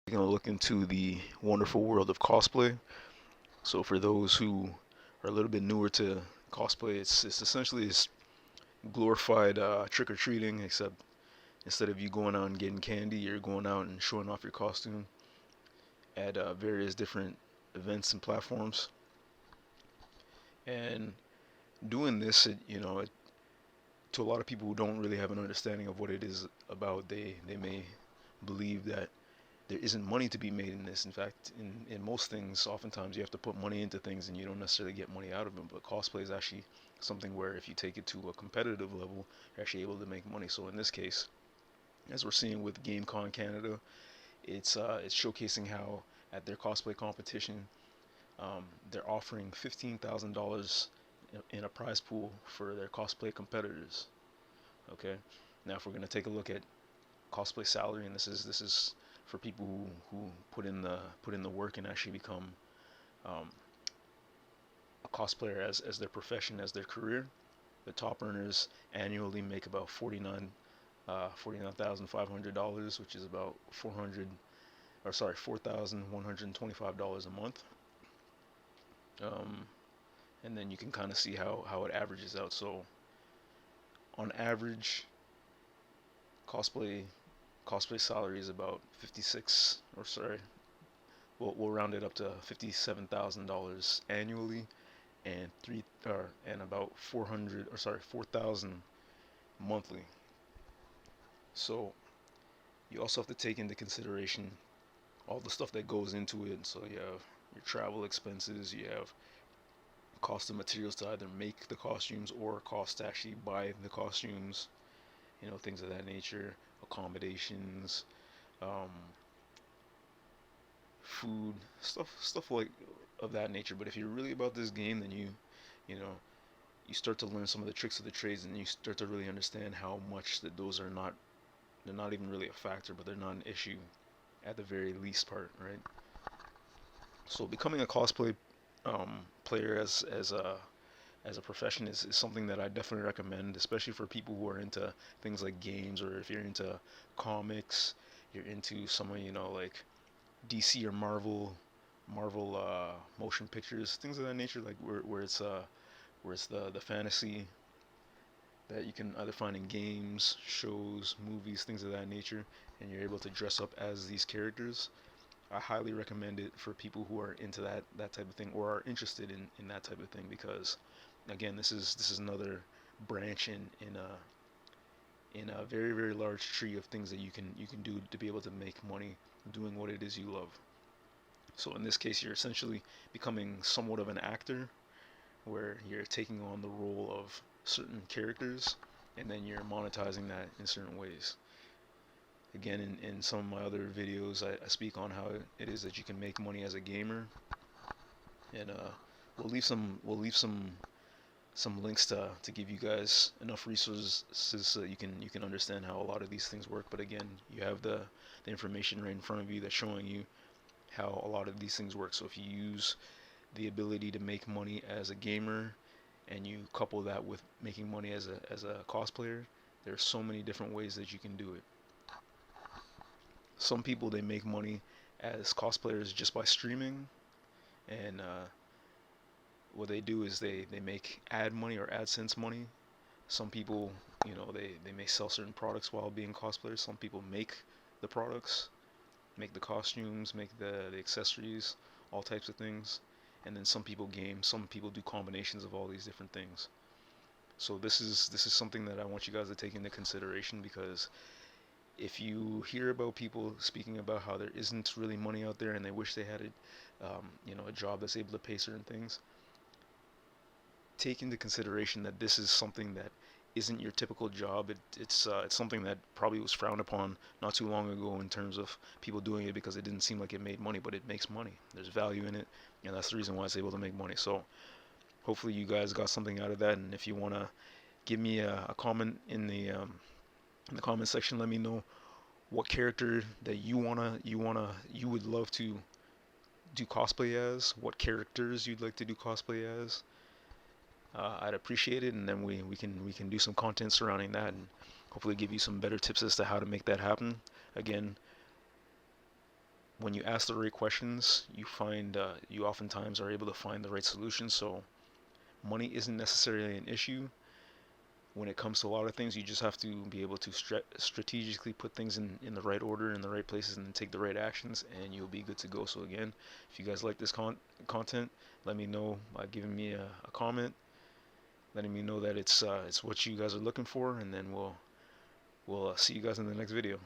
taking a look into the wonderful world of cosplay. So for those who are a little bit newer to cosplay, it's essentially this glorified trick or treating, except instead of you going out and getting candy, you're going out and showing off your costume at various different events and platforms. And doing this, to a lot of people who don't really have an understanding of what it is about, they may believe that there isn't money to be made in this. In fact, in most things, oftentimes you have to put money into things and you don't necessarily get money out of them. But cosplay is actually something where if you take it to a competitive level, you're actually able to make money. So in this case, as we're seeing with GameCon Canada, it's showcasing how at their cosplay competition, they're offering $15,000 in a prize pool for their cosplay competitors. Okay, now if we're gonna take a look at cosplay salary, and this is for people who put in the work and actually become um, a cosplayer as their profession, as their career. The top earners annually make about $49,500, which is about 4,125 dollars a month. Um, and then you can kind of see how it averages out. So on average, cosplay cosplay salary is about 56, or sorry, we'll round it up to $57,000 annually, and about 4,000 monthly. So you also have to take into consideration all the stuff that goes into it. So you have your travel expenses, you have cost of materials to either make the costumes or cost to actually buy the costumes, things of that nature, accommodations, um, food, stuff like of that nature. But if you're really about this game, then you know, you start to learn some of the tricks of the trades, and you start to really understand how much that those are not they're not even really a factor, but they're not an issue at the very least part, right? So becoming a cosplay player as a profession is something that I definitely recommend, especially for people who are into things like games, or if you're into comics, you're into some of like DC or Marvel motion pictures, things of that nature, like where it's the fantasy that you can either find in games, shows, movies, things of that nature, and you're able to dress up as these characters. I highly recommend it for people who are into that type of thing, or are interested in that type of thing, because again, this is another branch in a very very large tree of things that you can do to be able to make money doing what it is you love. So in this case, you're essentially becoming somewhat of an actor, where you're taking on the role of certain characters, and then you're monetizing that in certain ways. Again, in some of my other videos, I speak on how it is that you can make money as a gamer, and we'll leave some links to give you guys enough resources so that you can understand how a lot of these things work. But again, you have the information right in front of you that's showing you how a lot of these things work. So if you use the ability to make money as a gamer, and you couple that with making money as a cosplayer, there's so many different ways that you can do it. Some people, they make money as cosplayers just by streaming, and what they do is they make ad money or AdSense money. Some people, they may sell certain products while being cosplayers. Some people make the products, make the costumes, make the accessories, all types of things. And then some people game, some people do combinations of all these different things. So this is something that I want you guys to take into consideration, because if you hear about people speaking about how there isn't really money out there and they wish they had a job that's able to pay certain things, take into consideration that this is something that isn't your typical job. It's something that probably was frowned upon not too long ago in terms of people doing it because it didn't seem like it made money, but it makes money. There's value in it, and that's the reason why it's able to make money. So hopefully you guys got something out of that, and if you wanna give me a comment in the comment section, let me know what character that you would love to do cosplay as, what characters you'd like to do cosplay as. I'd appreciate it, and then we can do some content surrounding that, and hopefully give you some better tips as to how to make that happen. Again, when you ask the right questions, you find you oftentimes are able to find the right solution. So money isn't necessarily an issue when it comes to a lot of things. You just have to be able to strategically put things in the right order, in the right places, and then take the right actions, and you'll be good to go. So again, if you guys like this content, let me know by giving me a comment, letting me know that it's what you guys are looking for, and then we'll see you guys in the next video.